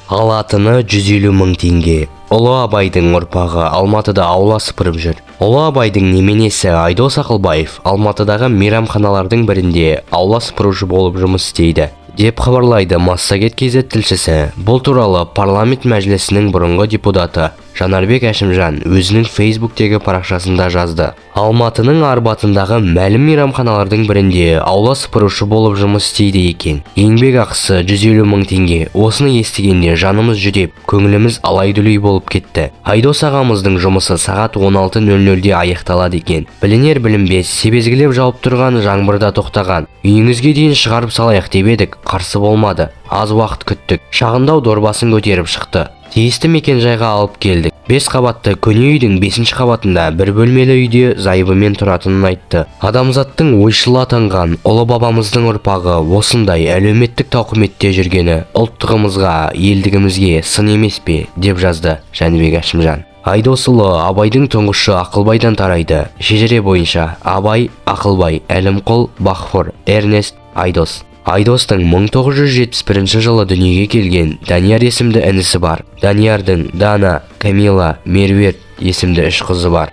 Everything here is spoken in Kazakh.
Алатыны 150 мың теңге. Ұлы Абайдың ұрпағы Алматыда аула сыпырып жүр. Ұлы Абайдың неменесі Айдос Ақылбаев Алматыдағы мейрамханалардың бірінде аула сыпырушы болып жұмыс істейді, деп хабарлайды Массагет KZ тілшісі. Бұл туралы парламент мәжілісінің бұрынғы депутаты Жанарбек Әшімжан өзінің Фейсбуктегі парақшасында жазды. Алматының Арбатындағы мәлім мейрамханалардың бірінде аула сыпырушы болып жұмыс істейді екен. Еңбек ақысы 150 мың теңге. Осыны естігенде жанымыз жүдеп, көңіліміз алай-дүлей болып кетті. Айдос ағамыздың жұмысы сағат 16:00-де аяқталады екен. Білінер білінбес себезгілеп жауып тұрған жаңбырда тоқтаған. Үйіңізге дейін шығарып салайық деп едік, қарсы болмады. Аз уақыт күттік. Шағындау дорбасын көтеріп шықты. Тиісті мекенжайға алып келдік. 5 қабатты көне үйдің 5-ші қабатында бір бөлмелі үйде зайыбымен тұратынын айтты. Адамзаттың ойшылы атанған ұлы бабамыздың ұрпағы осындай әлеуметтік тауқыметте жүргені ұлттығымызға, елдігімізге сын емес пе, деп жазды Жанарбек Әшімжан. Айдос ұлы Абайдың тұңғышы Ақылбайдан тарайды. Шежіре бойынша Абай, Ақылбай, Әлімқұл, Бахфор, Эрнест, Айдос. Айдостың 1971 жылы дүниеге келген Данияр есімді інісі бар. Даниярдың Дана, Камила, Меруерт есімді 3 қызы бар.